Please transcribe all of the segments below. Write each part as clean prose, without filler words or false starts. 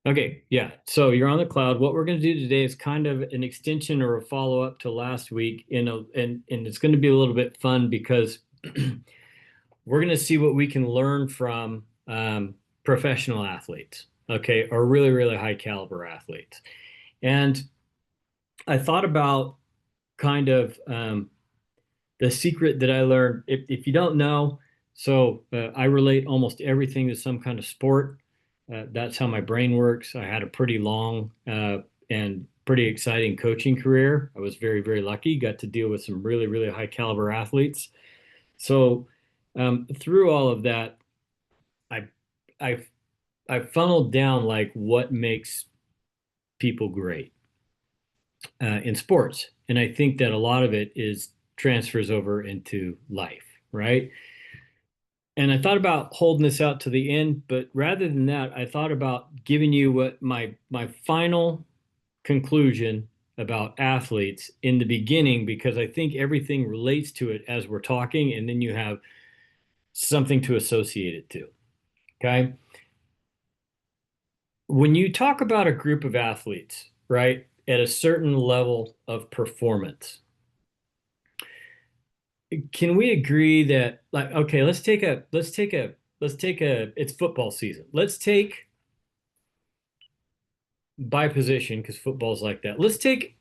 Okay, yeah. So you're on the cloud. What we're going to do today is kind of an extension or a follow-up to last week, and it's going to be a little bit fun because we're going to see what we can learn from professional athletes, okay, or really, really high caliber athletes. And I thought about kind of the secret that I learned. If you don't know, I relate almost everything to some kind of sport. That's how my brain works. I had a pretty long and pretty exciting coaching career. I was very, very lucky, got to deal with some really, really high caliber athletes. So through all of that, I, I, I funneled down like what makes people great in sports. And I think that a lot of it is transfers over into life, right? And I thought about holding this out to the end, but rather than that, I thought about giving you what my final conclusion about athletes in the beginning, because I think everything relates to it as we're talking, and then you have something to associate it to. Okay. When you talk about a group of athletes, right, at a certain level of performance, can we agree that, like, okay, it's football season. Let's take by position, because football's like that. Let's take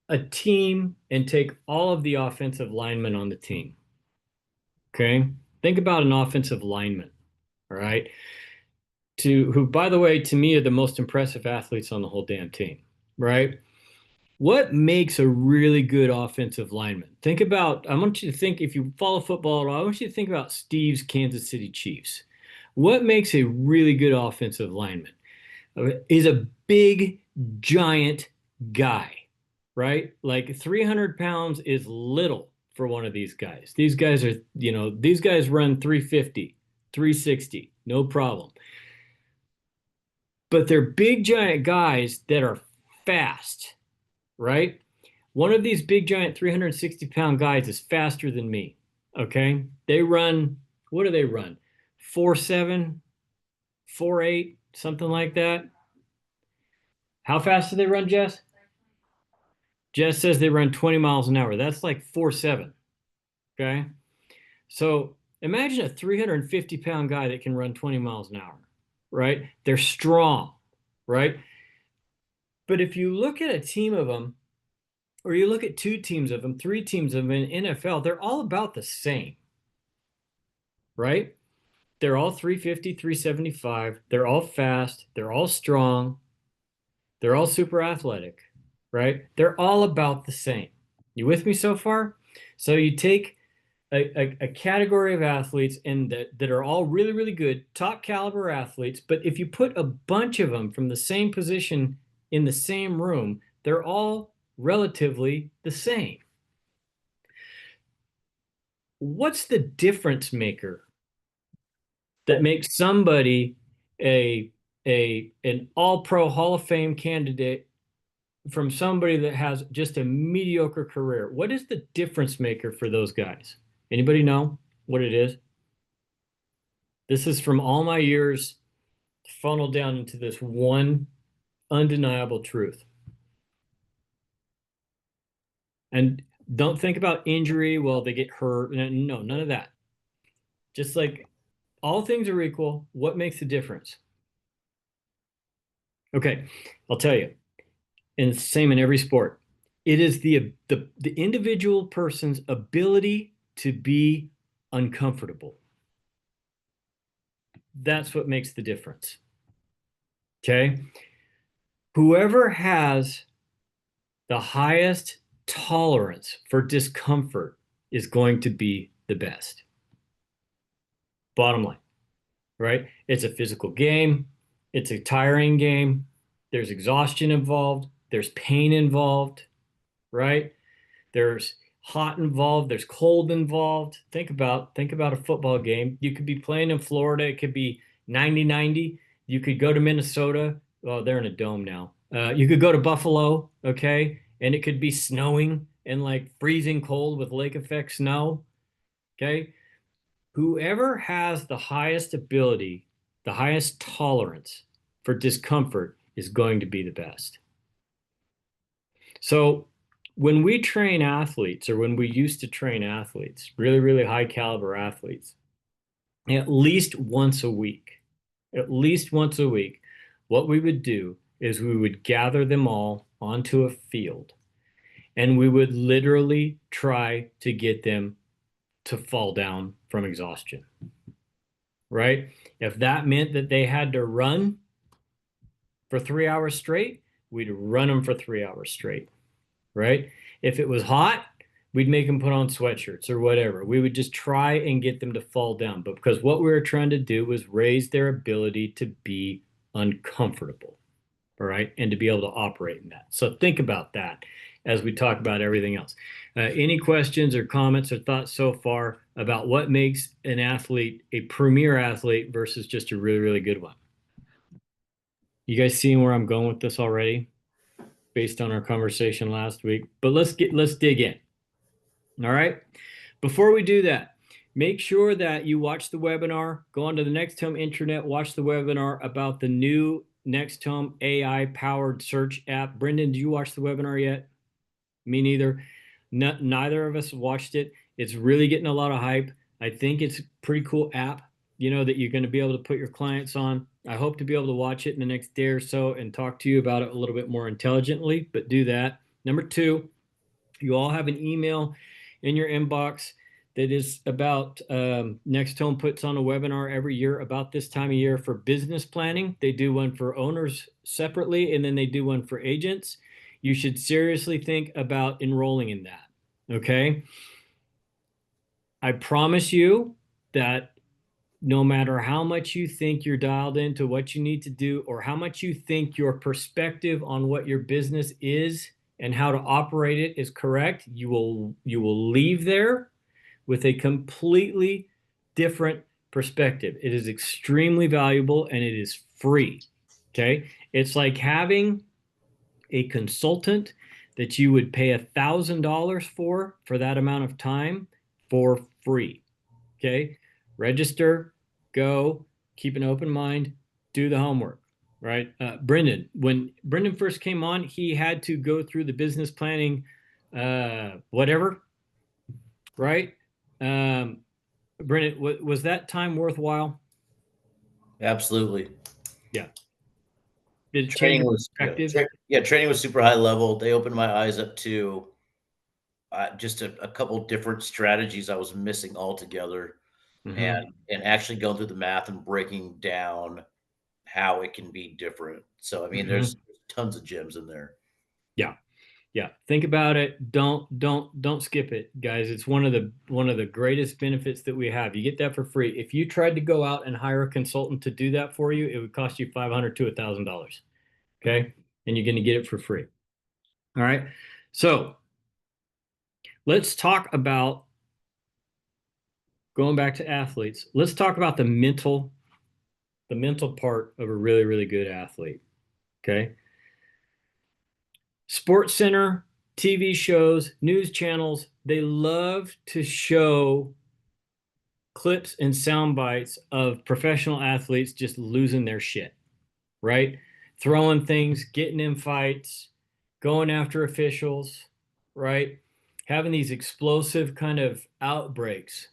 a team and take all of the offensive linemen on the team. Okay. Think about an offensive lineman, all right, to who, by the way, to me are the most impressive athletes on the whole damn team, right? What makes a really good offensive lineman? Think about, I want you to think, if you follow football at all, I want you to think about Steve's Kansas City Chiefs. What makes a really good offensive lineman? Is a big, giant guy, right? Like 300 pounds is little for one of these guys. These guys are, these guys run 350, 360, no problem. But they're big, giant guys that are fast, right? One of these big, giant 360-pound guys is faster than me, okay? They run, what do they run? 4.7, 4.8, something like that. How fast do they run, Jess? Jess says they run 20 miles an hour. That's like 4.7. Okay. So imagine a 350-pound guy that can run 20 miles an hour, right? They're strong, right? But if you look at a team of them, or you look at two teams of them, three teams of them in NFL, they're all about the same, right? They're all 350, 375. They're all fast. They're all strong. They're all super athletic, right? They're all about the same. You with me so far? So you take a category of athletes and that are all really, really good, top caliber athletes, but if you put a bunch of them from the same position in the same room, they're all relatively the same. What's the difference maker that makes somebody an all-pro Hall of Fame candidate from somebody that has just a mediocre career? What is the difference maker for those guys? Anybody know what it is? This is from all my years funneled down into this one undeniable truth. And don't think about injury, well, they get hurt. No, none of that. Just like all things are equal, what makes the difference? Okay, I'll tell you. And it's the same in every sport. It is the individual person's ability to be uncomfortable. That's what makes the difference. Okay. Whoever has the highest tolerance for discomfort is going to be the best. Bottom line, right? It's a physical game. It's a tiring game. There's exhaustion involved. There's pain involved, right? There's hot involved. There's cold involved. Think about a football game. You could be playing in Florida. It could be 90-90. You could go to Minnesota. Oh, they're in a dome now. You could go to Buffalo, okay, and it could be snowing and like freezing cold with lake effect snow, okay. Whoever has the highest ability, the highest tolerance for discomfort is going to be the best. So when we train athletes, or when we used to train athletes, really, really high caliber athletes, at least once a week, at least once a week, what we would do is we would gather them all onto a field and we would literally try to get them to fall down from exhaustion, right? If that meant that they had to run for 3 hours straight, we'd run them for 3 hours straight, right? If it was hot, we'd make them put on sweatshirts or whatever. We would just try and get them to fall down. But because what we were trying to do was raise their ability to be uncomfortable, all right, and to be able to operate in that. So think about that as we talk about everything else. Any questions or comments or thoughts so far about what makes an athlete a premier athlete versus just a really, really good one? You guys seeing where I'm going with this already based on our conversation last week? But let's dig in. All right. Before we do that, make sure that you watch the webinar, go onto the NextHome intranet, watch the webinar about the new NextHome AI powered search app. Brendan, did you watch the webinar yet? Me neither. Neither of us watched it. It's really getting a lot of hype. I think it's a pretty cool app, that you're going to be able to put your clients on. I hope to be able to watch it in the next day or so and talk to you about it a little bit more intelligently, but do that. Number two, you all have an email in your inbox that is about NextHome puts on a webinar every year about this time of year for business planning. They do one for owners separately, and then they do one for agents. You should seriously think about enrolling in that. Okay. I promise you that no matter how much you think you're dialed into what you need to do, or how much you think your perspective on what your business is and how to operate it is correct, you will leave there with a completely different perspective. It is extremely valuable and it is free. Okay. It's like having a consultant that you would pay $1,000 for that amount of time for free. Okay. Register, go, keep an open mind, do the homework, right? Brendan, when Brendan first came on, he had to go through the business planning, whatever, right? Brendan, was that time worthwhile? Absolutely. Yeah. Did it change Training your was perspective? training was super high level. They opened my eyes up to just a couple different strategies I was missing altogether, and Mm-hmm. actually going through the math and breaking down how it can be different. So I mean, Mm-hmm. there's tons of gems in there. Yeah. Yeah, think about it. Don't skip it, guys. It's one of the greatest benefits that we have. You get that for free. If you tried to go out and hire a consultant to do that for you, it would cost you $500 to $1,000. Okay, and you're going to get it for free. All right. So let's talk about going back to athletes. Let's talk about the mental part of a really, really good athlete. Okay. Sports Center, TV shows, news channels, they love to show clips and sound bites of professional athletes just losing their shit, right? Throwing things, getting in fights, going after officials, right? Having these explosive kind of outbreaks.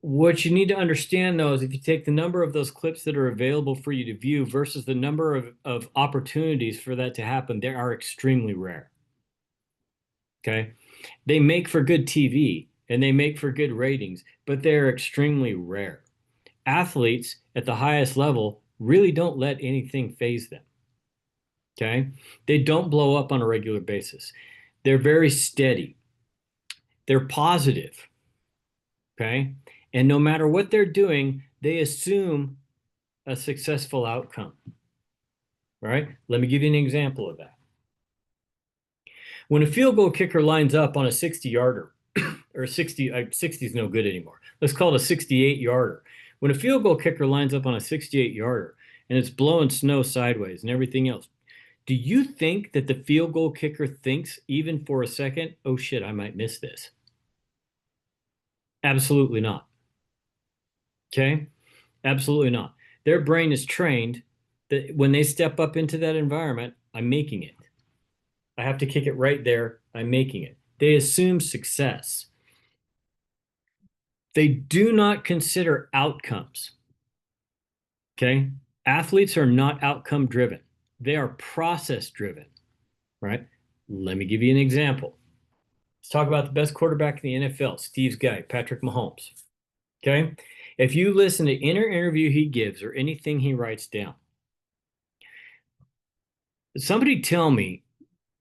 What you need to understand, though, is if you take the number of those clips that are available for you to view versus the number of opportunities for that to happen, they are extremely rare. Okay. They make for good TV and they make for good ratings, but they're extremely rare. Athletes at the highest level really don't let anything phase them. Okay. They don't blow up on a regular basis. They're very steady. They're positive. Okay. And no matter what they're doing, they assume a successful outcome. All right. Let me give you an example of that. When a field goal kicker lines up on a 60 yarder, or 60 is no good anymore. Let's call it a 68 yarder. When a field goal kicker lines up on a 68 yarder and it's blowing snow sideways and everything else, do you think that the field goal kicker thinks even for a second, oh shit, I might miss this? Absolutely not. Okay? Absolutely not. Their brain is trained That when they step up into that environment, I'm making it. I have to kick it right there. I'm making it. They assume success. They do not consider outcomes. Okay. Athletes are not outcome driven. They are process driven, right? Let me give you an example. Let's talk about the best quarterback in the NFL, Steve's guy, Patrick Mahomes. Okay. If you listen to any interview he gives or anything he writes down, somebody tell me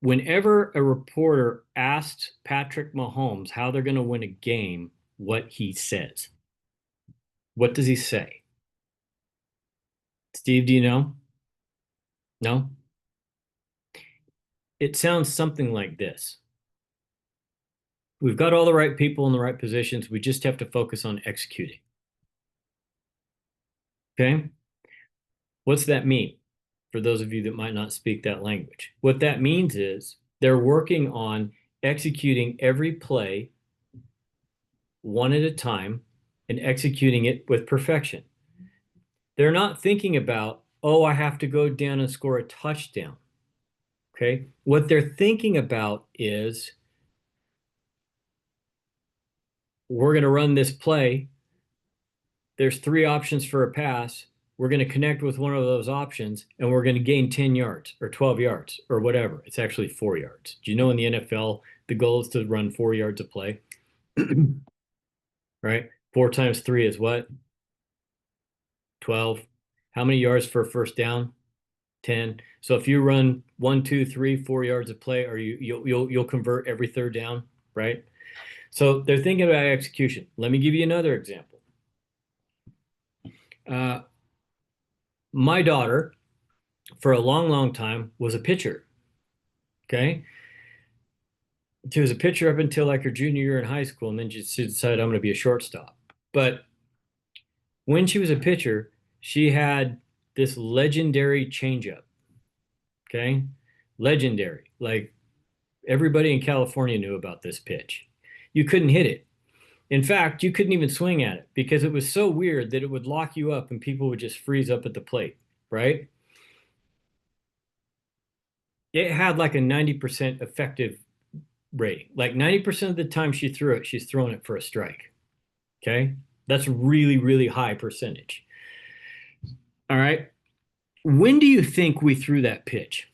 whenever a reporter asks Patrick Mahomes how they're going to win a game, what he says. What does he say? Steve, do you know? No? It sounds something like this. We've got all the right people in the right positions. We just have to focus on executing. Okay? What's that mean for those of you that might not speak that language? What that means is they're working on executing every play one at a time and executing it with perfection. They're not thinking about, oh, I have to go down and score a touchdown. Okay. What they're thinking about is we're going to run this play. There's three options for a pass. We're going to connect with one of those options and we're going to gain 10 yards or 12 yards or whatever. It's actually 4 yards. Do you know in the NFL, the goal is to run 4 yards of play? Right? 4 times 3 is what? 12. How many yards for a first down? 10. So if you run 1, 2, 3, 4 yards of play, or you'll convert every third down, right? So they're thinking about execution. Let me give you another example. Uh, my daughter, for a long, long time, was a pitcher. Okay. She was a pitcher up until like her junior year in high school, and then she decided I'm going to be a shortstop. But when she was a pitcher, she had this legendary changeup. Okay. Legendary. Like everybody in California knew about this pitch. You couldn't hit it. In fact, you couldn't even swing at it because it was so weird that it would lock you up and people would just freeze up at the plate, right? It had like a 90% effective rating. Like 90% of the time she threw it, she's throwing it for a strike. Okay. That's really, really high percentage. All right. When do you think we threw that pitch?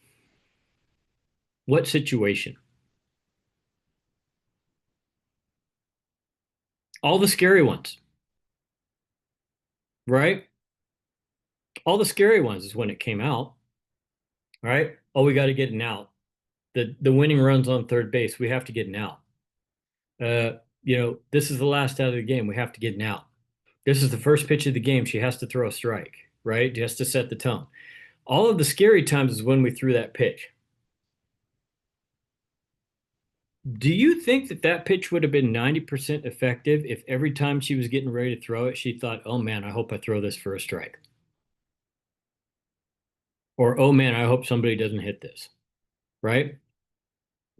What situation? All the scary ones, right? All the scary ones is when it came out, right? Oh, we got to get an out. The winning runs on third base. We have to get an out. This is the last out of the game. We have to get an out. This is the first pitch of the game. She has to throw a strike, right? Just to set the tone. All of the scary times is when we threw that pitch. Do you think that that pitch would have been 90% effective if every time she was getting ready to throw it, she thought, oh man, I hope I throw this for a strike? Or, oh man, I hope somebody doesn't hit this, right?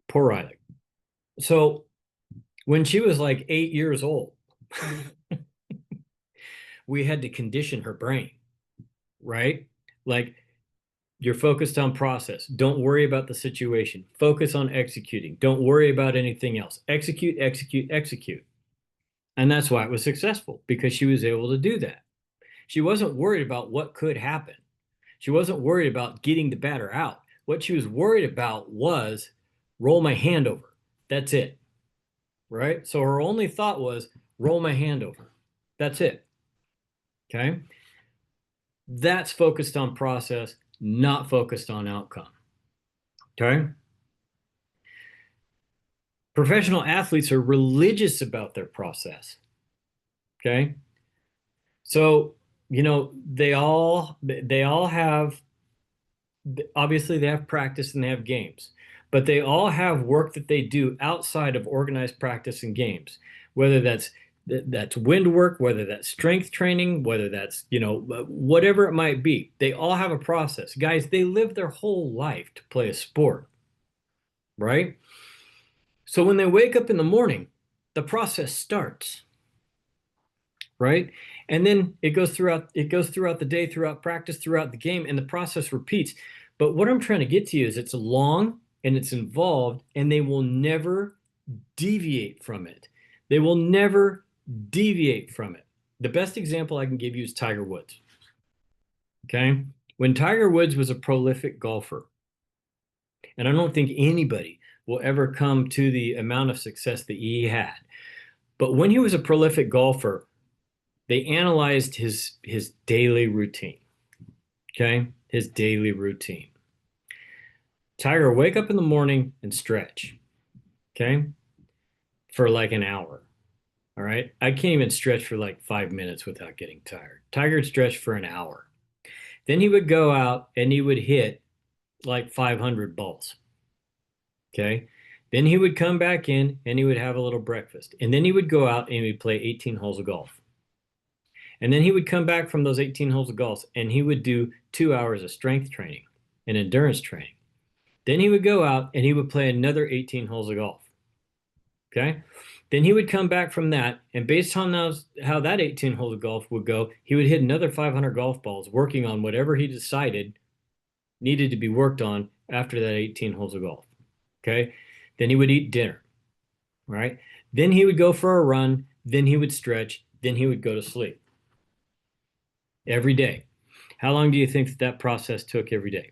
Poor Riley. So when she was like 8 years old, we had to condition her brain, right? Like you're focused on process. Don't worry about the situation. Focus on executing. Don't worry about anything else. Execute, execute, execute. And that's why it was successful because she was able to do that. She wasn't worried about what could happen. She wasn't worried about getting the batter out. What she was worried about was roll my hand over. That's it. Right? So her only thought was roll my hand over. That's it. Okay. That's focused on process, not focused on outcome. Okay. Professional athletes are religious about their process. Okay. So, they all have, obviously they have practice and they have games, but they all have work that they do outside of organized practice and games, whether that's wind work, whether that's strength training, whether that's, whatever it might be. They all have a process. Guys, they live their whole life to play a sport, right? So when they wake up in the morning, the process starts, right? And then it goes throughout the day, throughout practice, throughout the game, and the process repeats. But what I'm trying to get to you is it's long and it's involved, and they will never deviate from it. They will never deviate from it. The best example I can give you is Tiger Woods. Okay. When Tiger Woods was a prolific golfer, and I don't think anybody will ever come to the amount of success that he had. But when he was a prolific golfer, they analyzed his daily routine. Okay. His daily routine. Tiger, wake up in the morning and stretch. Okay. For like an hour. All right. I can't even stretch for like 5 minutes without getting tired. Tiger stretched for an hour. Then he would go out and he would hit like 500 balls. Okay. Then he would come back in and he would have a little breakfast. And then he would go out and he would play 18 holes of golf. And then he would come back from those 18 holes of golf and he would do 2 hours of strength training and endurance training. Then he would go out and he would play another 18 holes of golf. Okay. Then he would come back from that, and based on how that 18 holes of golf would go, he would hit another 500 golf balls, working on whatever he decided needed to be worked on after that 18 holes of golf. Okay. Then he would eat dinner. Right. Then he would go for a run. Then he would stretch. Then he would go to sleep every day. How long do you think that process took every day?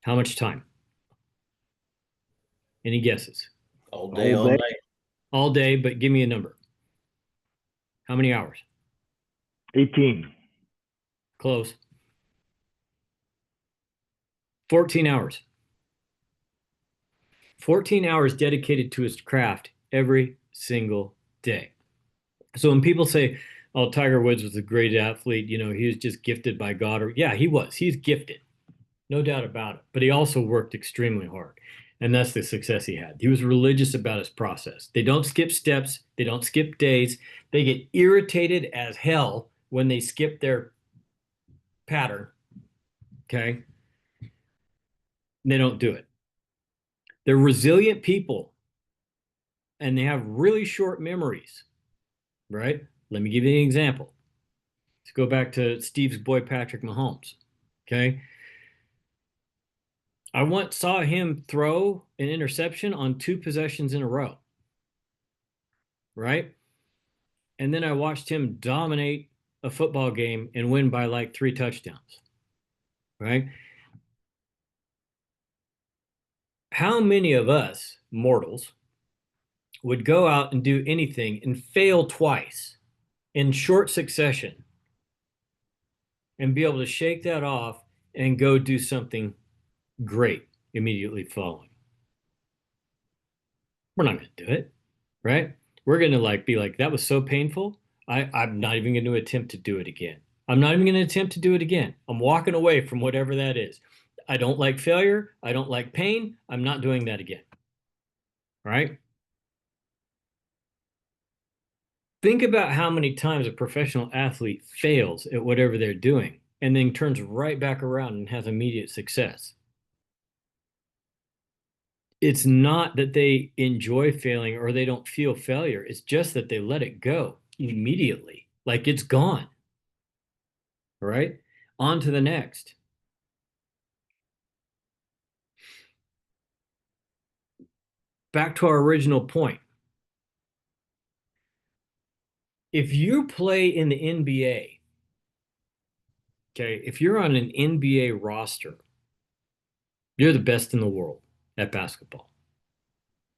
How much time? Any guesses? All day, All all day. night. All day, but give me a number. How many hours? 18. Close. 14 hours. 14 hours dedicated to his craft every single day. So when people say, oh, Tiger Woods was a great athlete, he was just gifted by God, or yeah, he was. He's gifted. No doubt about it. But he also worked extremely hard. And that's the success he had. He was religious about his process. They don't skip steps. They don't skip days. They get irritated as hell when they skip their pattern. Okay. They don't do it. They're resilient people and they have really short memories, right? Let me give you an example. Let's go back to Steve's boy, Patrick Mahomes. Okay. I once saw him throw an interception on 2 possessions in a row, right? And then I watched him dominate a football game and win by like 3 touchdowns, right? How many of us mortals would go out and do anything and fail twice in short succession and be able to shake that off and go do something great immediately following? We're not going to do it, right? We're going to be like, that was so painful. I'm not even going to attempt to do it again. I'm not even going to attempt to do it again. I'm walking away from whatever that is. I don't like failure. I don't like pain. I'm not doing that again. Right? Think about how many times a professional athlete fails at whatever they're doing and then turns right back around and has immediate success. It's not that they enjoy failing or they don't feel failure. It's just that they let it go immediately, like it's gone. All right? On to the next. Back to our original point. If you play in the NBA, okay, if you're on an NBA roster, you're the best in the world at basketball,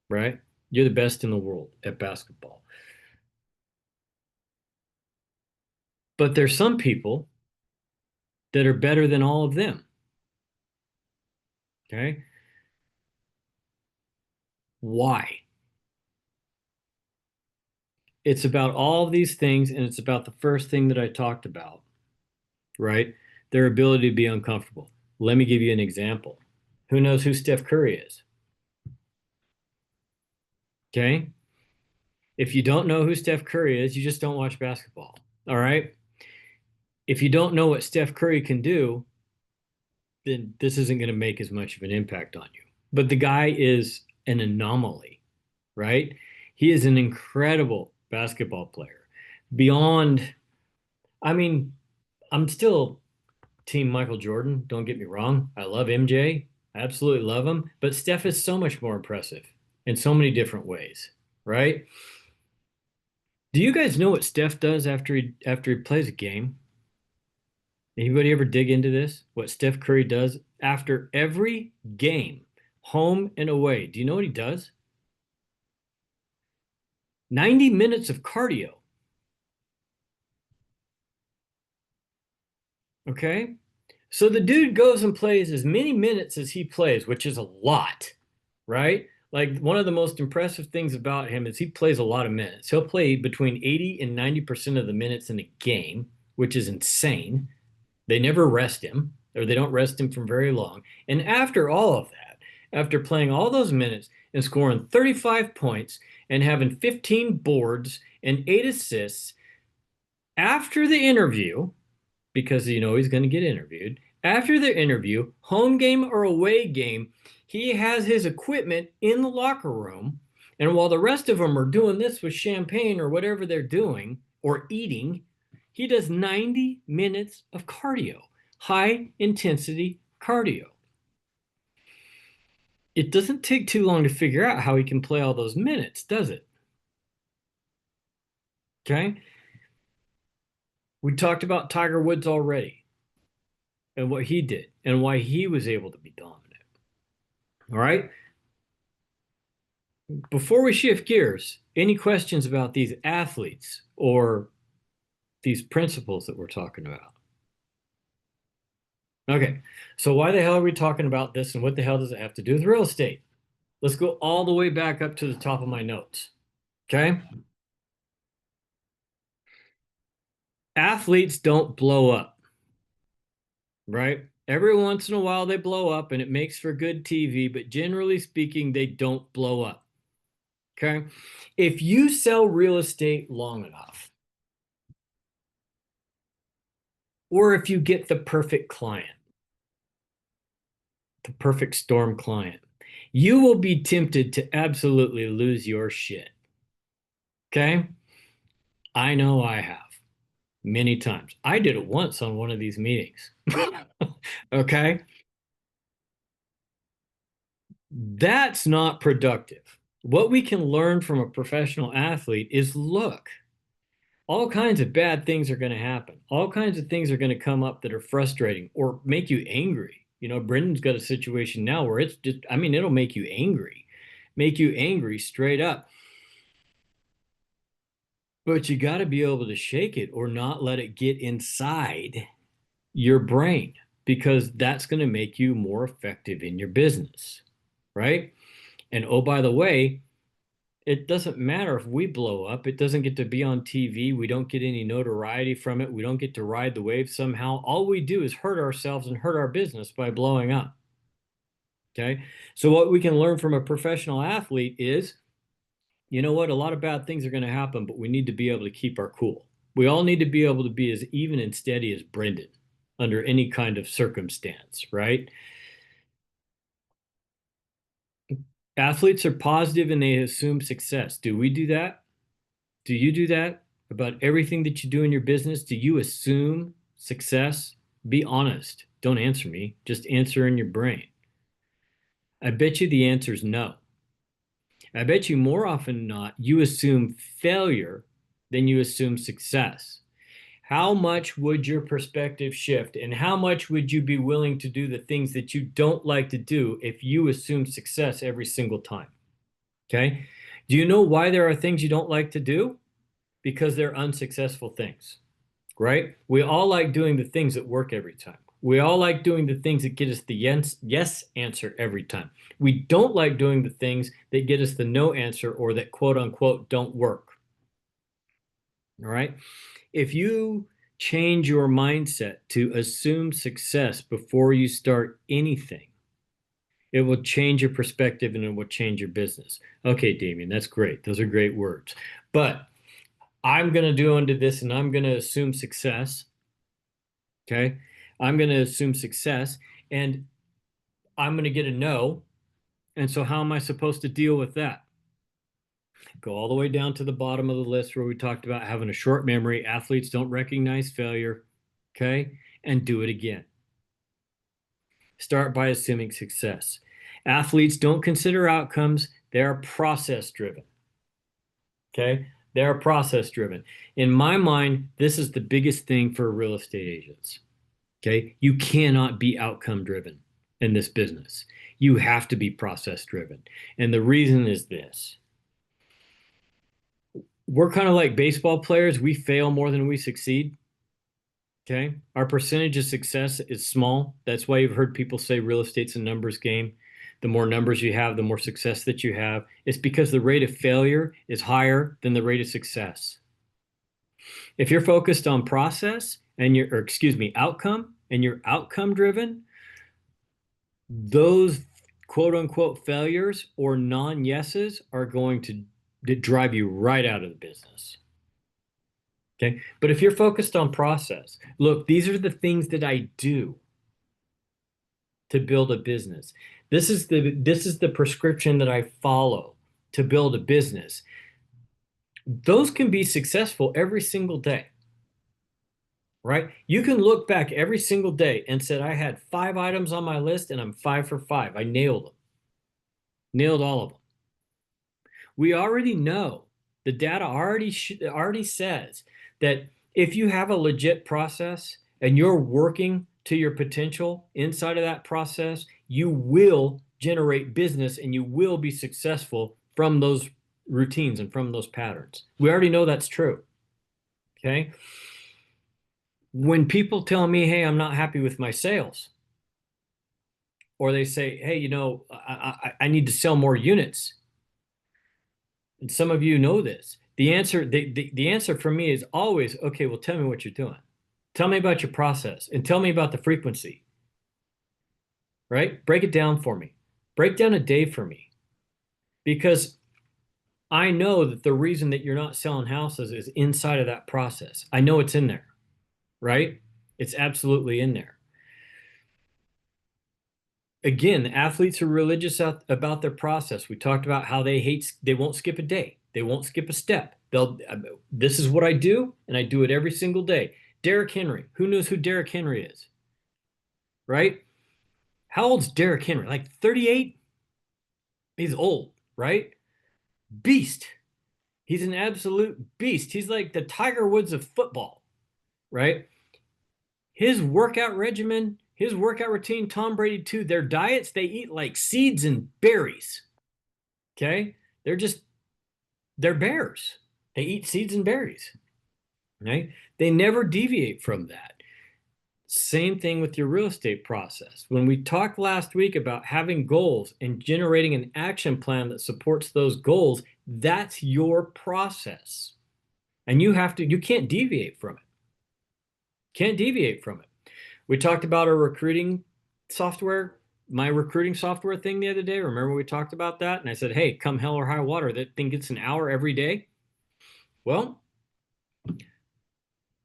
right? You're the best in the world at basketball. But there's some people that are better than all of them, okay? Why? It's about all of these things, and it's about the first thing that I talked about, right? Their ability to be uncomfortable. Let me give you an example. Who knows who Steph Curry is? Okay. If you don't know who Steph Curry is, you just don't watch basketball. All right. If you don't know what Steph Curry can do, then this isn't going to make as much of an impact on you. But the guy is an anomaly, right? He is an incredible basketball player. beyond, I mean, I'm still team Michael Jordan. Don't get me wrong. I love MJ. I absolutely love him. But Steph is so much more impressive in so many different ways, right? Do you guys know what Steph does after he plays a game? Anybody ever dig into this? What Steph Curry does after every game, home and away? Do you know what he does? 90 minutes of cardio. Okay. So the dude goes and plays as many minutes as he plays, which is a lot, right? Like one of the most impressive things about him is he plays a lot of minutes. He'll play between 80 and 90% of the minutes in a game, which is insane. They never rest him, or they don't rest him for very long. And after all of that, after playing all those minutes and scoring 35 points and having 15 boards and 8 assists, after the interview, because you know he's going to get interviewed. After the interview, home game or away game, he has his equipment in the locker room. And while the rest of them are doing this with champagne or whatever they're doing or eating, he does 90 minutes of cardio, high intensity cardio. It doesn't take too long to figure out how he can play all those minutes, does it? Okay. We talked about Tiger Woods already and what he did and why he was able to be dominant. All right. Before we shift gears, any questions about these athletes or these principles that we're talking about? Okay. So why the hell are we talking about this and what the hell does it have to do with real estate? Let's go all the way back up to the top of my notes. Okay. Athletes don't blow up, right? Every once in a while they blow up and it makes for good TV, but generally speaking, they don't blow up. Okay. If you sell real estate long enough, or if you get the perfect client, the perfect storm client, you will be tempted to absolutely lose your shit. Okay. I know I have many times. I did it once on one of these meetings. Okay. That's not productive. What we can learn from a professional athlete is look, all kinds of bad things are going to happen. All kinds of things are going to come up that are frustrating or make you angry. You know, Brendan's got a situation now where it's just, I mean, it'll make you angry straight up. But you got to be able to shake it or not let it get inside your brain because that's going to make you more effective in your business, right? And oh, by the way, it doesn't matter if we blow up. It doesn't get to be on TV. We don't get any notoriety from it. We don't get to ride the wave somehow. All we do is hurt ourselves and hurt our business by blowing up. Okay. So what we can learn from a professional athlete is, you know what? A lot of bad things are going to happen, but we need to be able to keep our cool. We all need to be able to be as even and steady as Brendan under any kind of circumstance, right? Athletes are positive and they assume success. Do we do that? Do you do that about everything that you do in your business? Do you assume success? Be honest. Don't answer me. Just answer in your brain. I bet you the answer is no. I bet you more often than not, you assume failure than you assume success. How much would your perspective shift and how much would you be willing to do the things that you don't like to do if you assume success every single time? Okay. Do you know why there are things you don't like to do? Because they're unsuccessful things, right? We all like doing the things that work every time. We all like doing the things that get us the yes answer every time. We don't like doing the things that get us the no answer or that quote unquote don't work. All right. If you change your mindset to assume success before you start anything, it will change your perspective and it will change your business. Okay, Damien, that's great. Those are great words. But I'm going to do into this and I'm going to assume success. Okay. I'm going to assume success and I'm going to get a no. And so how am I supposed to deal with that? Go all the way down to the bottom of the list where we talked about having a short memory. Athletes don't recognize failure. Okay. And do it again. Start by assuming success. Athletes don't consider outcomes, they are process driven. Okay. They are process driven. In my mind, this is the biggest thing for real estate agents. Okay. You cannot be outcome driven in this business. You have to be process driven. And the reason is this: we're kind of like baseball players. We fail more than we succeed. Okay. Our percentage of success is small. That's why you've heard people say real estate's a numbers game. The more numbers you have, the more success that you have. It's because the rate of failure is higher than the rate of success. If you're focused on process and you're, or excuse me, outcome, and you're outcome driven, those quote unquote failures or non-yeses are going to drive you right out of the business. Okay. But if you're focused on process, look, these are the things that I do to build a business. This is the prescription that I follow to build a business. Those can be successful every single day, right? You can look back every single day and said, I had 5 items on my list and I'm 5 for 5. I nailed them, nailed all of them. We already know, the data already says that if you have a legit process and you're working to your potential inside of that process, you will generate business and you will be successful from those routines and from those patterns. We already know that's true. Okay. When people tell me, hey, I'm not happy with my sales, or they say, hey, I need to sell more units. And some of you know this. The answer for me is always, okay, well, tell me what you're doing. Tell me about your process and tell me about the frequency, right? Break it down for me. Break down a day for me. Because I know that the reason that you're not selling houses is inside of that process. I know it's in there, right? It's absolutely in there. Again, athletes are religious about their process. We talked about how they won't skip a day. They won't skip a step. This is what I do, and I do it every single day. Derrick Henry. Who knows who Derrick Henry is? Right? How old's Derrick Henry? Like 38? He's old, right? Beast. He's an absolute beast. He's like the Tiger Woods of football, right? His workout regimen, his workout routine, Tom Brady too, their diets, they eat like seeds and berries. Okay? They're bears. They eat seeds and berries. Right? They never deviate from that. Same thing with your real estate process. When we talked last week about having goals and generating an action plan that supports those goals, that's your process. And you can't deviate from it. Can't deviate from it. We talked about our recruiting software, my recruiting software thing the other day. Remember we talked about that? And I said, hey, come hell or high water, that thing gets an hour every day. Well,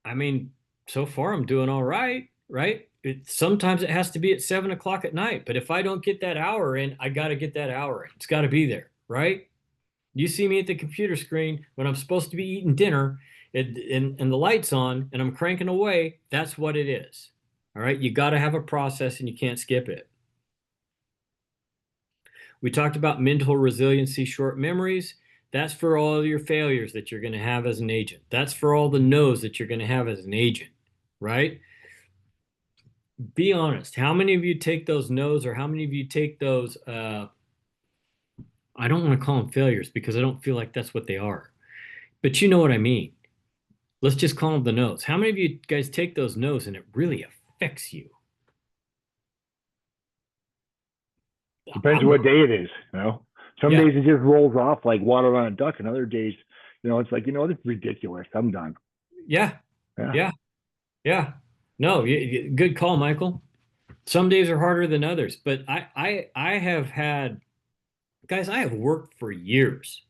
I mean, so far I'm doing all right, right? Sometimes it has to be at 7 o'clock at night, but if I don't get that hour in, I got to get that hour in. It's got to be there, right? You see me at the computer screen when I'm supposed to be eating dinner and the light's on and I'm cranking away. That's what it is. All right. You got to have a process and you can't skip it. We talked about mental resiliency, short memories. That's for all your failures that you're going to have as an agent. That's for all the no's that you're going to have as an agent, right? Be honest. How many of you take those no's, or how many of you take those, I don't want to call them failures because I don't feel like that's what they are, but you know what I mean. Let's just call them the no's. How many of you guys take those no's and it really affects you? Depends what day it is, you know. Some Yeah. days it just rolls off like water on a duck, and other days, it's like, this is ridiculous. I'm done. Yeah. Yeah. Yeah. Yeah. No, good call, Michael. Some days are harder than others, but I have had, guys, I have worked for years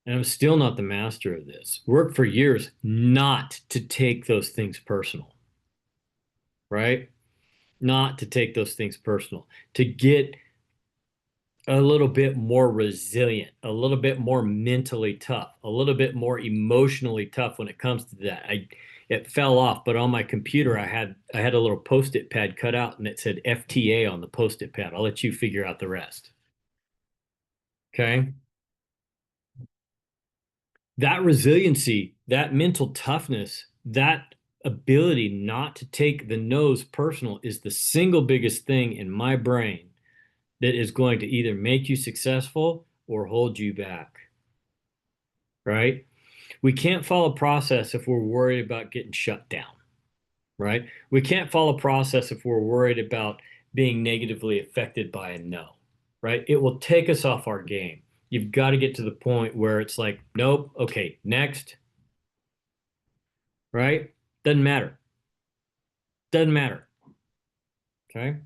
and I'm still not the master of this. Worked for years not to take those things personal, right? Not to take those things personal, to get a little bit more resilient, a little bit more mentally tough, a little bit more emotionally tough when it comes to that. It fell off, but on my computer I had a little post-it pad cut out and it said FTA on the post-it pad. I'll let you figure out the rest. Okay? That resiliency, that mental toughness, that ability not to take the no's personal is the single biggest thing in my brain that is going to either make you successful or hold you back, right? We can't follow process if we're worried about getting shut down, right? We can't follow process if we're worried about being negatively affected by a no, right? It will take us off our game. You've got to get to the point where it's like, nope, okay, next, right? Doesn't matter. Doesn't matter. Okay.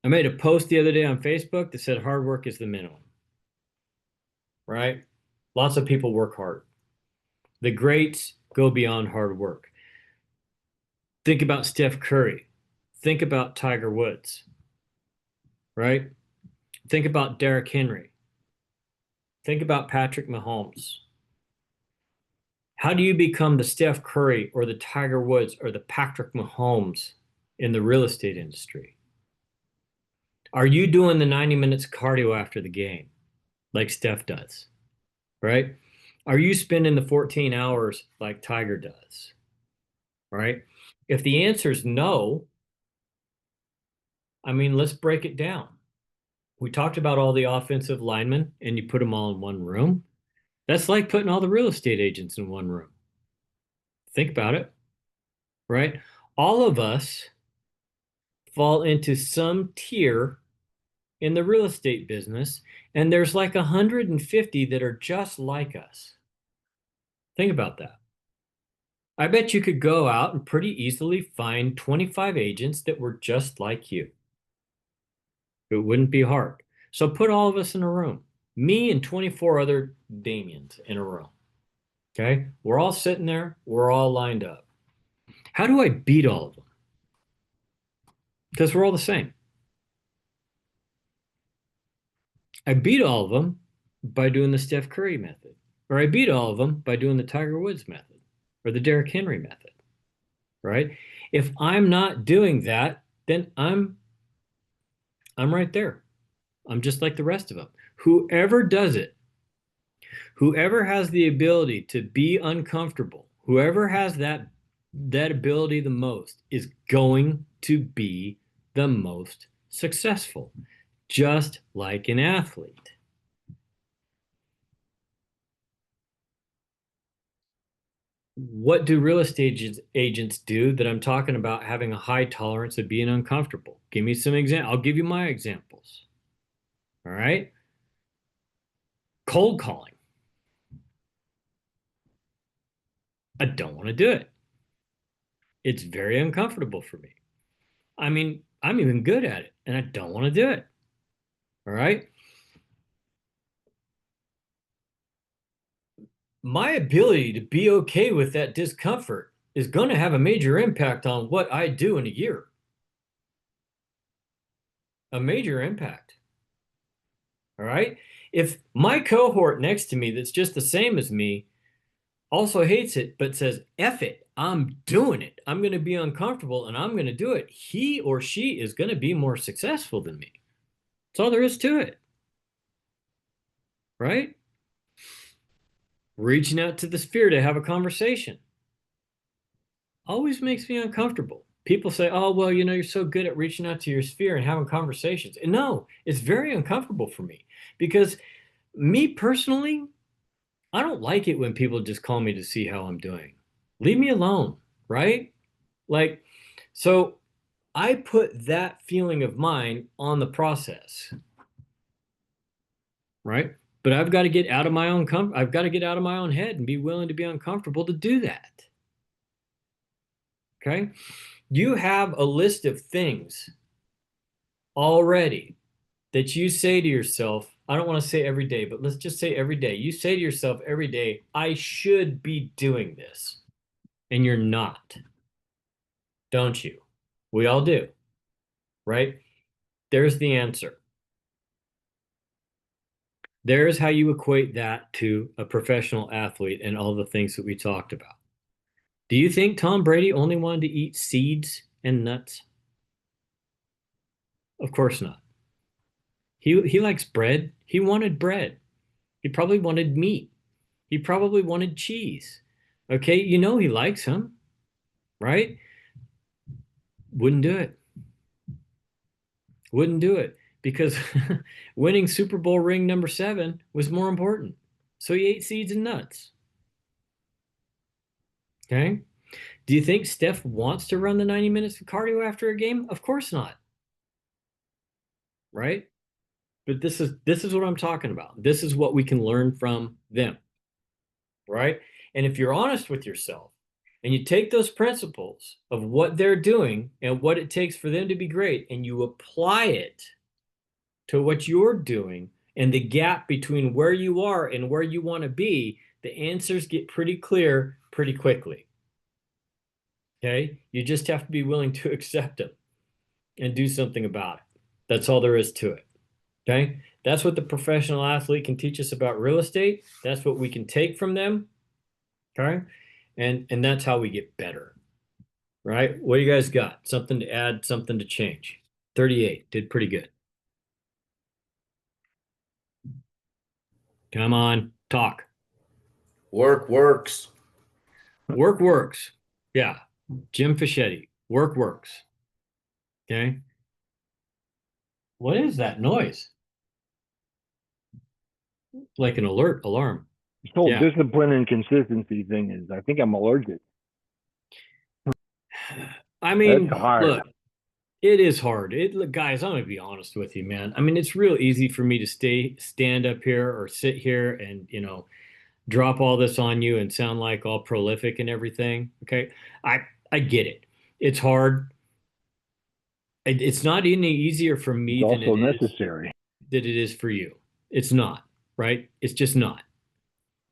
I made a post the other day on Facebook that said hard work is the minimum, right? Lots of people work hard. The greats go beyond hard work. Think about Steph Curry. Think about Tiger Woods, right? Think about Derrick Henry. Think about Patrick Mahomes. How do you become the Steph Curry or the Tiger Woods or the Patrick Mahomes in the real estate industry? Are you doing the 90 minutes cardio after the game like Steph does, right? Are you spending the 14 hours like Tiger does, right? If the answer is no, I mean, let's break it down. We talked about all the offensive linemen and you put them all in one room. That's like putting all the real estate agents in one room. Think about it, right? All of us fall into some tier in the real estate business, and there's like 150 that are just like us. Think about that. I bet you could go out and pretty easily find 25 agents that were just like you. It wouldn't be hard. So put all of us in a room, me and 24 other Damians in a room. Okay. We're all sitting there. We're all lined up. How do I beat all of them? Because we're all the same. I beat all of them by doing the Steph Curry method, or I beat all of them by doing the Tiger Woods method or the Derrick Henry method, right? If I'm not doing that, then I'm right there. I'm just like the rest of them. Whoever does it, whoever has the ability to be uncomfortable, whoever has that ability the most is going to be the most successful, just like an athlete. What do real estate agents do that I'm talking about having a high tolerance of being uncomfortable? Give me some examples. I'll give you my examples. All right. Cold calling. I don't want to do it. It's very uncomfortable for me. I mean, I'm even good at it and I don't want to do it. All right. My ability to be okay with that discomfort is going to have a major impact on what I do in a year. A major impact. All right. If my cohort next to me that's just the same as me also hates it, but says, F it, I'm doing it. I'm going to be uncomfortable and I'm going to do it. He or she is going to be more successful than me. That's all there is to it. Right? Reaching out to the sphere to have a conversation always makes me uncomfortable. People say, oh, well, you're so good at reaching out to your sphere and having conversations. And no, it's very uncomfortable for me because me personally, I don't like it when people just call me to see how I'm doing. Leave me alone, right? Like, so I put that feeling of mine on the process, right? But I've got to get out of my own I've got to get out of my own head and be willing to be uncomfortable to do that. Okay? You have a list of things already that you say to yourself, I don't want to say every day, but let's just say every day. You say to yourself every day, I should be doing this. And you're not, don't you? We all do, right? There's the answer. There's how you equate that to a professional athlete and all the things that we talked about. Do you think Tom Brady only wanted to eat seeds and nuts? Of course not. He likes bread. He wanted bread. He probably wanted meat. He probably wanted cheese. Okay, you know he likes them, right? Wouldn't do it. Wouldn't do it because winning Super Bowl ring number 7 was more important. So he ate seeds and nuts. Okay. Do you think Steph wants to run the 90 minutes of cardio after a game? Of course not. Right? But this is what I'm talking about. This is what we can learn from them. Right? And if you're honest with yourself and you take those principles of what they're doing and what it takes for them to be great and you apply it to what you're doing and the gap between where you are and where you want to be, the answers get pretty clear pretty quickly. Okay? You just have to be willing to accept them and do something about it. That's all there is to it. Okay? That's what the professional athlete can teach us about real estate. That's what we can take from them. Okay? And that's how we get better. Right? What do you guys got? Something to add, something to change. 38 did pretty good. Come on, talk. Work works. Work works. Yeah. Jim Fischetti. Work works. Okay. What is that noise? Like an alert alarm. This whole Yeah. discipline and consistency thing is, I think I'm allergic. I mean, That's hard. look, it is hard. Guys, I'm gonna be honest with you, man. I mean, it's real easy for me to stand up here or sit here and, drop all this on you and sound like all prolific and everything. Okay. I get it. It's hard. It's not any easier for me It's than also it is necessary. that it is for you. It's not, right? It's just not.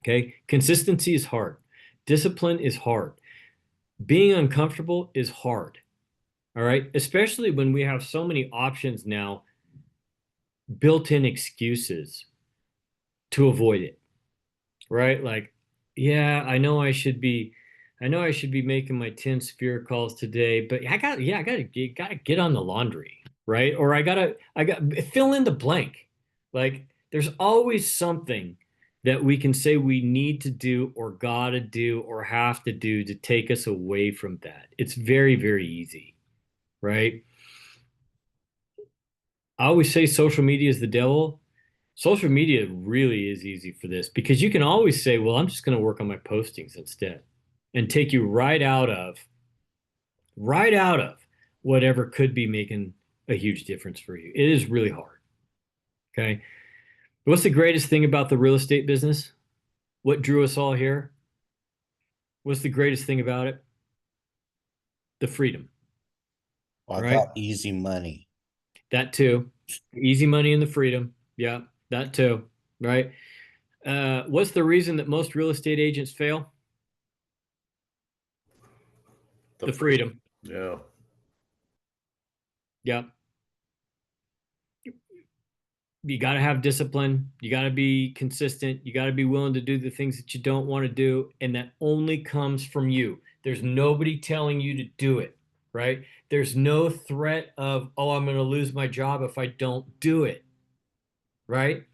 Okay. Consistency is hard. Discipline is hard. Being uncomfortable is hard. All right. Especially when we have so many options now, built-in excuses to avoid it. Right? Like, yeah, I know I should be making my 10 sphere calls today, but I gotta get on the laundry, right? Or I got fill in the blank. Like, there's always something that we can say we need to do or gotta do or have to do to take us away from that. It's very, very easy, right? I always say social media is the devil. Social media really is easy for this because you can always say, well, I'm just going to work on my postings instead and take you right out of whatever could be making a huge difference for you. It is really hard. Okay. What's the greatest thing about the real estate business? What drew us all here? What's the greatest thing about it? The freedom, Well, I right? thought easy money. That too. Easy money and the freedom. Yeah, that too. Right. What's the reason that most real estate agents fail? The freedom. Yeah. Yeah. You got to have discipline. You got to be consistent. You got to be willing to do the things that you don't want to do. And that only comes from you. There's nobody telling you to do it, right? There's no threat of, oh, I'm going to lose my job if I don't do it, right?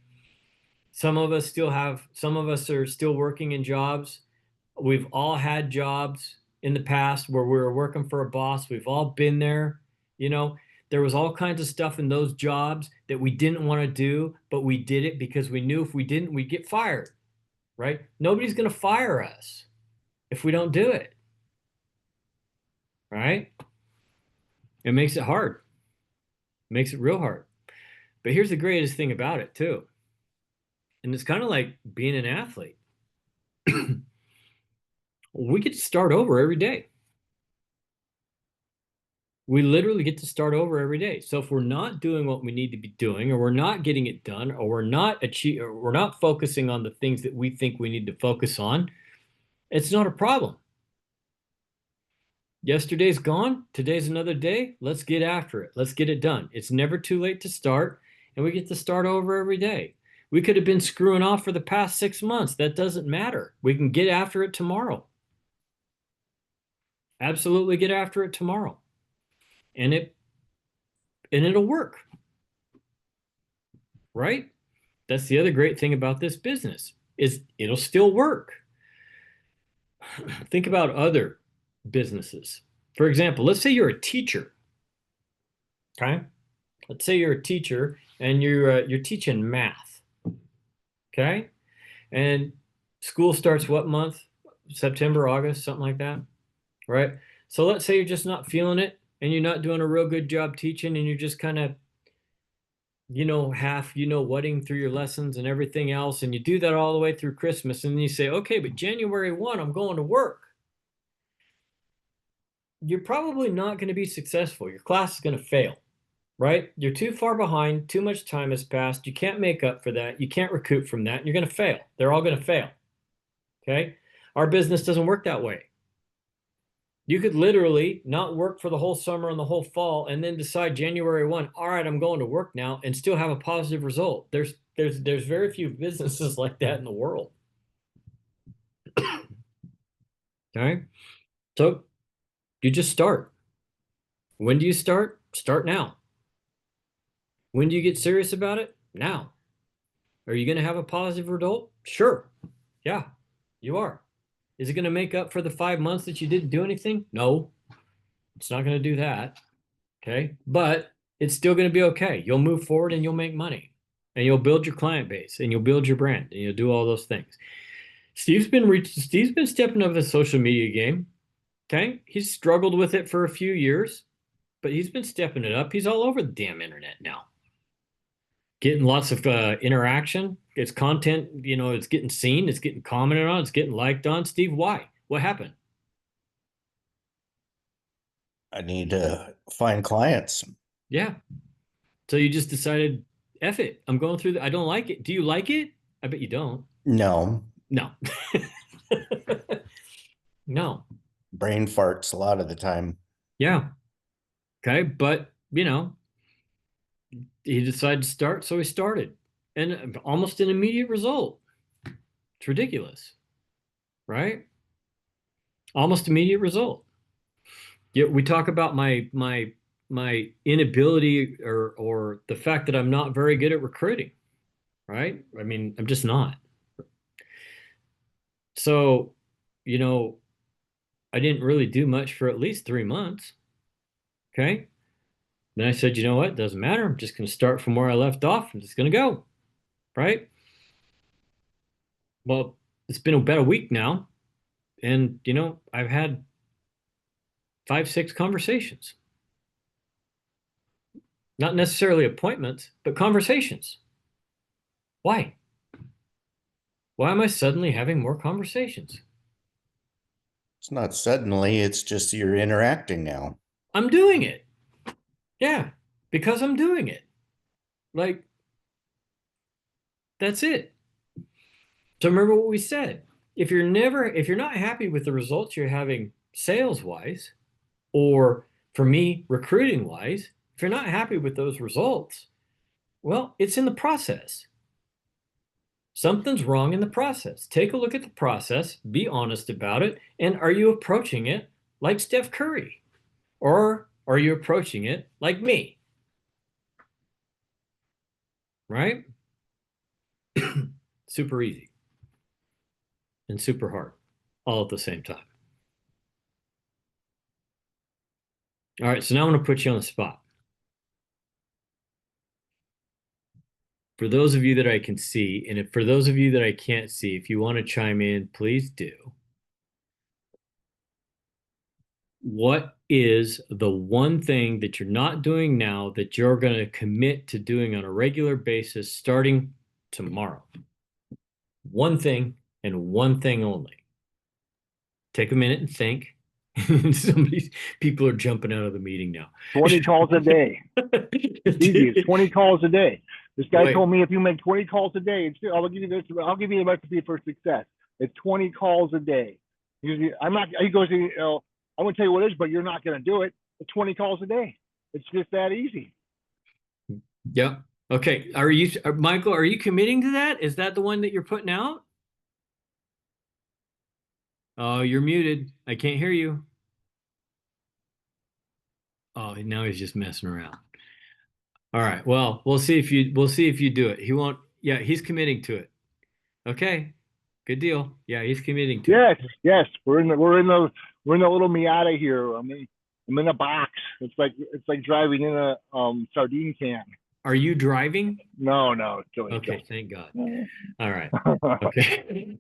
Some of us are still working in jobs. We've all had jobs in the past where we were working for a boss. We've all been there. There was all kinds of stuff in those jobs that we didn't want to do, but we did it because we knew if we didn't, we'd get fired, right? Nobody's going to fire us if we don't do it, right? It makes it hard. It makes it real hard. But here's the greatest thing about it too. And it's kind of like being an athlete. We get to start over every day. We literally get to start over every day. So if we're not doing what we need to be doing, or we're not getting it done, or we're not focusing on the things that we think we need to focus on, it's not a problem. Yesterday's gone. Today's another day. Let's get after it. Let's get it done. It's never too late to start, and we get to start over every day. We could have been screwing off for the past 6 months. That doesn't matter. We can get after it tomorrow. Absolutely get after it tomorrow. And it'll work. Right? That's the other great thing about this business is it'll still work. Think about other businesses. For example, let's say you're a teacher. Okay? Let's say you're a teacher and you're teaching math. Okay? And school starts what month? September, August, something like that. Right? So let's say you're just not feeling it and you're not doing a real good job teaching and you're just kind of half, whatting through your lessons and everything else. And you do that all the way through Christmas. And then you say, okay, but January 1, I'm going to work. You're probably not going to be successful. Your class is going to fail, right? You're too far behind. Too much time has passed. You can't make up for that. You can't recoup from that. And you're going to fail. They're all going to fail. Okay. Our business doesn't work that way. You could literally not work for the whole summer and the whole fall and then decide January 1, all right, I'm going to work now and still have a positive result. There's very few businesses like that in the world. Okay. So you just start. When do you start? Start now. When do you get serious about it? Now. Are you going to have a positive result? Sure. Yeah, you are. Is it going to make up for the 5 months that you didn't do anything? No, it's not going to do that. Okay. But it's still going to be okay. You'll move forward and you'll make money and you'll build your client base and you'll build your brand and you'll do all those things. Steve's been stepping up his social media game. Okay. He's struggled with it for a few years, but he's been stepping it up. He's all over the damn internet now. Getting lots of interaction. It's content, it's getting seen, it's getting commented on, it's getting liked on. Steve, why? What happened? I need to find clients. Yeah. So you just decided, F it. I'm going through I don't like it. Do you like it? I bet you don't. No. No. No. Brain farts a lot of the time. Yeah. Okay. But, he decided to start, so he started. And almost an immediate result. It's ridiculous. Right? Almost immediate result. Yeah, we talk about my inability or the fact that I'm not very good at recruiting, right? I mean, I'm just not. So, I didn't really do much for at least 3 months. Okay. Then I said, you know what? Doesn't matter. I'm just going to start from where I left off. I'm just going to go. Right. Well, it's been about a week now. And, I've had 5, 6 conversations. Not necessarily appointments, but conversations. Why? Why am I suddenly having more conversations? It's not suddenly, it's just you're interacting now. I'm doing it. Yeah, because I'm doing it. Like, that's it. So remember what we said. If you're not happy with the results you're having sales-wise, or for me, recruiting-wise, if you're not happy with those results, well, it's in the process. Something's wrong in the process. Take a look at the process, be honest about it, and are you approaching it like Steph Curry? Or are you approaching it like me? Right? Super easy and super hard all at the same time. All right, so now I'm going to put you on the spot. For those of you that I can see, and for those of you that I can't see, if you want to chime in, please do. What is the one thing that you're not doing now that you're going to commit to doing on a regular basis starting tomorrow? One thing and one thing only. Take a minute and think. People are jumping out of the meeting now. 20 calls a day. Easy. It's 20 calls a day. This guy told me if you make 20 calls a day, I'll give you this. I'll give you the recipe for success. It's 20 calls a day. I'm not. He goes, I'm going to tell you what it is, but you're not going to do it. 20 calls a day. It's just that easy. Yep. Okay. Michael, are you committing to that? Is that the one that you're putting out? Oh, you're muted. I can't hear you. Oh, now he's just messing around. All right. Well, we'll see if you do it. He won't. Yeah, he's committing to it. Okay. Good deal. Yeah, he's committing to it. Yes. We're in the little Miata here. I'm in a box. It's like driving in a sardine can. Are you driving? No. Okay, thank God. All right. Okay.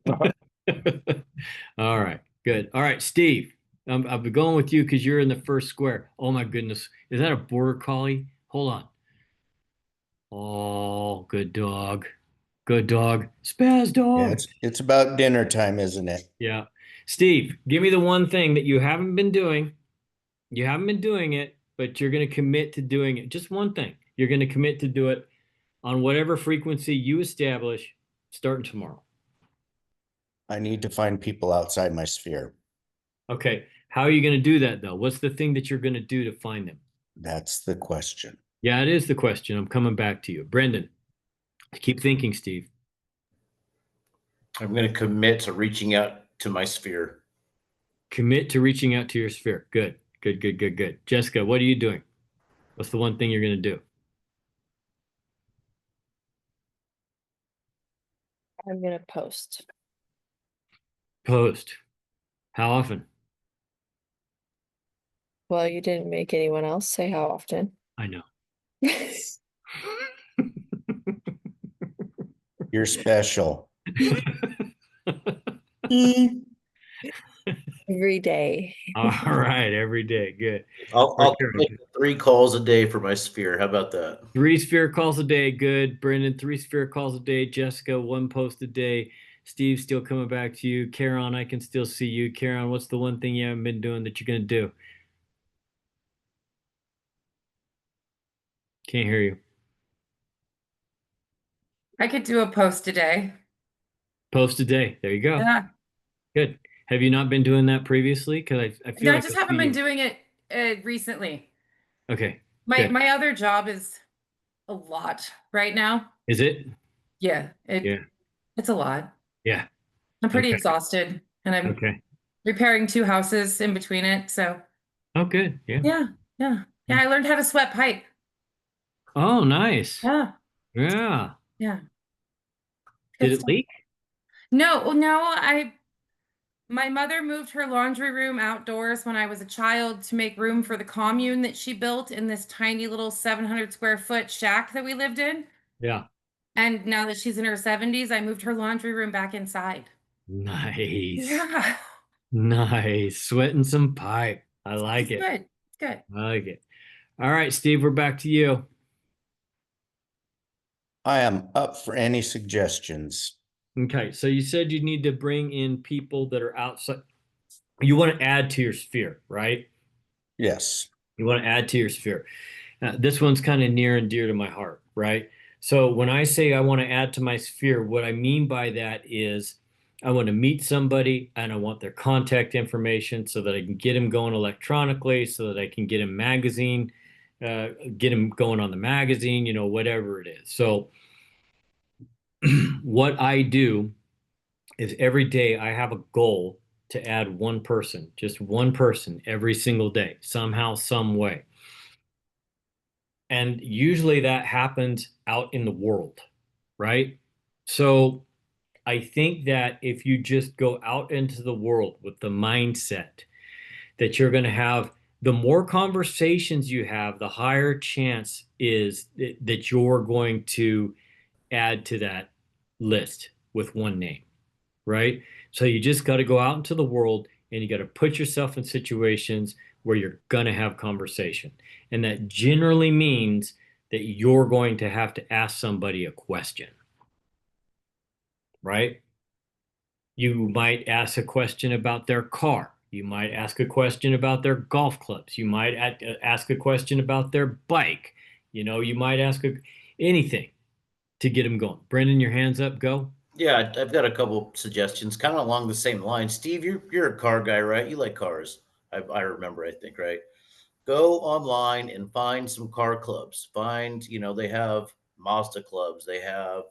All right. Good. All right, Steve. I'll be going with you because you're in the first square. Oh my goodness. Is that a border collie? Hold on. Oh, good dog. Good dog. Spaz Yeah, dog. it's about dinner time, isn't it? Yeah. Steve, give me the one thing that you haven't been doing. You haven't been doing it, but you're going to commit to doing it. Just one thing. You're going to commit to do it on whatever frequency you establish starting tomorrow. I need to find people outside my sphere. Okay. How are you going to do that, though? What's the thing that you're going to do to find them? That's the question. Yeah, it is the question. I'm coming back to you. Brendan, keep thinking, Steve. I'm going to commit to reaching out to my sphere. Commit to reaching out to your sphere. Good. Jessica, what are you doing? What's the one thing you're going to do? I'm going to post. Post. How often? Well, you didn't make anyone else say how often. I know. You're special. Every day. All right, every day. Good. I'll make 3 calls a day for my sphere. How about that? 3 sphere calls a day. Good. Brendan, 3 sphere calls a day. Jessica, 1 post a day. Steve, still coming back to you. Karen, I can still see you. Karen, what's the one thing you haven't been doing that you're going to do? Can't hear you. I could do a post a day. Post a day. There you go. Yeah. Good. Have you not been doing that previously? Because I feel I like just haven't been doing it recently. Okay. My other job is a lot right now. Is it? Yeah. Yeah. It's a lot. Yeah. I'm pretty exhausted, and I'm repairing 2 houses in between it. So. Oh, good. Yeah. Yeah. I learned how to sweat pipe. Oh, nice. Yeah. Yeah. Yeah. Did it leak? No. My mother moved her laundry room outdoors when I was a child to make room for the commune that she built in this tiny little 700 square foot shack that we lived in. Yeah. And now that she's in her 70s, I moved her laundry room back inside. Nice. Yeah. Nice. Sweating some pipe. I like it. Good. It's good. I like it. All right, Steve, we're back to you. I am up for any suggestions. Okay, so you said you need to bring in people that are outside. You want to add to your sphere, right? Yes. You want to add to your sphere. This one's kind of near and dear to my heart, right? So when I say I want to add to my sphere, what I mean by that is I want to meet somebody and I want their contact information so that I can get him going electronically, so that I can get him get him going on the magazine, whatever it is. So what I do is every day I have a goal to add one person, just one person every single day, somehow, some way. And usually that happens out in the world, right? So I think that if you just go out into the world with the mindset that you're going to have, the more conversations you have, the higher chance is that you're going to add to that list with one name, right? So you just got to go out into the world and you got to put yourself in situations where you're going to have conversation. And that generally means that you're going to have to ask somebody a question, right? You might ask a question about their car. You might ask a question about their golf clubs. You might ask a question about their bike. You might ask anything to get them going. Brendan, your hands up, go. Yeah, I've got a couple suggestions, kind of along the same line. Steve, you're a car guy, right? You like cars. I remember, I think, right? Go online and find some car clubs. Find, they have Mazda clubs, they have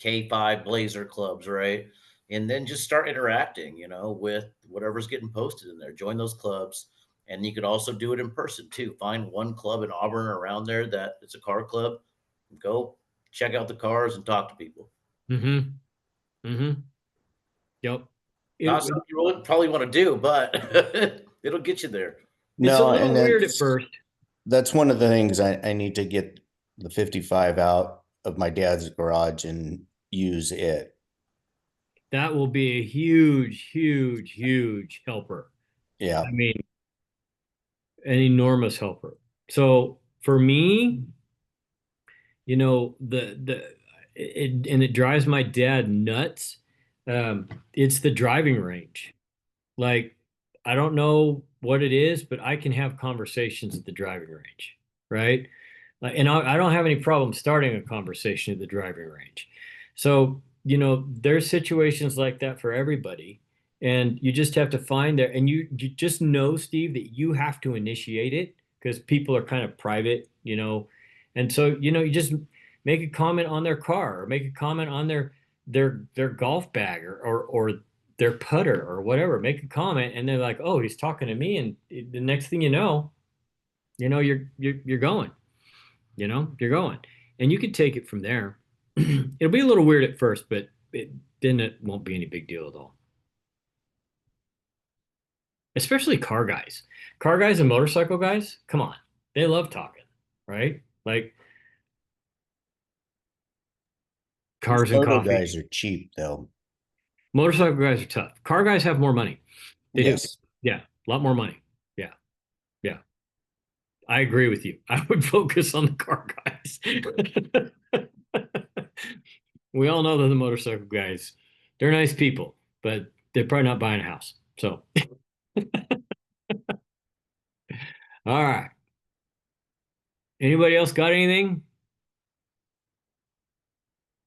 K5 Blazer clubs, right? And then just start interacting, with whatever's getting posted in there. Join those clubs. And you could also do it in person too. Find one club in Auburn or around there that it's a car club. Go check out the cars and talk to people. Mm-hmm. Mm-hmm. Yep. Not something you would probably want to do, but it'll get you there. It's a No, little and weird at first. that's one of the things I need to get the 55 out of my dad's garage and use it. That will be a huge, huge, huge helper. Yeah. I mean, an enormous helper. So for me, it drives my dad nuts. It's the driving range. Like, I don't know what it is, but I can have conversations at the driving range, right? And I don't have any problem starting a conversation at the driving range. So, there's situations like that for everybody. And you just have to find there. And you just know, Steve, that you have to initiate it because people are kind of private, And so, you just make a comment on their car or make a comment on their golf bag or their putter or whatever. Make a comment and they're like, oh, he's talking to me. And the next thing you're going. You're going, and you can take it from there. It'll be a little weird at first, but then it won't be any big deal at all. Especially car guys and motorcycle guys. Come on, they love talking, right? Like cars and Moto coffee. guys are cheap though. Motorcycle guys are tough. Car guys have more money. They do. Yes. Yeah, a lot more money. Yeah, yeah. I agree with you. I would focus on the car guys. We all know that the motorcycle guys, they're nice people, but they're probably not buying a house. So, all right. Anybody else got anything?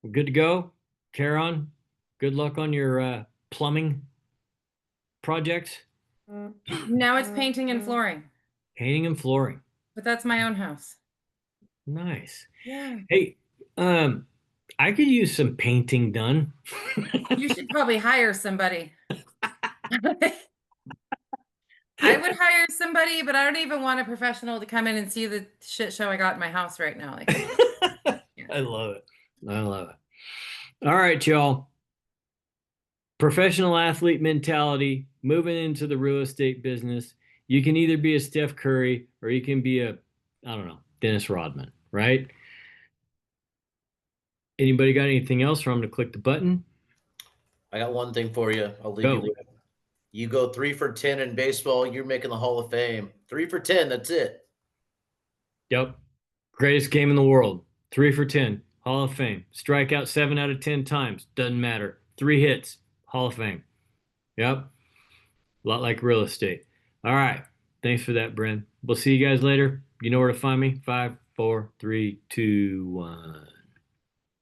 We're good to go. Karen, good luck on your plumbing projects. Now it's painting and flooring, Painting and flooring. but that's my own house. Nice. Yeah. Hey, I could use some painting done. You should probably hire somebody. I would hire somebody, but I don't even want a professional to come in and see the shit show I got in my house right now. Like, I love it. I love it. All right, y'all. Professional athlete mentality, moving into the real estate business. You can either be a Steph Curry or you can be I don't know, Dennis Rodman, right? Anybody got anything else, or I'm going to click the button? I got one thing for you. I'll leave Go. you with. You go 3 for 10 in baseball, you're making the Hall of Fame. 3 for 10, that's it. Yep. Greatest game in the world. 3 for 10. Hall of Fame. Strikeout 7 out of 10 times. Doesn't matter. 3 hits. Hall of Fame. Yep. A lot like real estate. All right. Thanks for that, Bren. We'll see you guys later. You know where to find me. 5, 4, 3, 2, 1.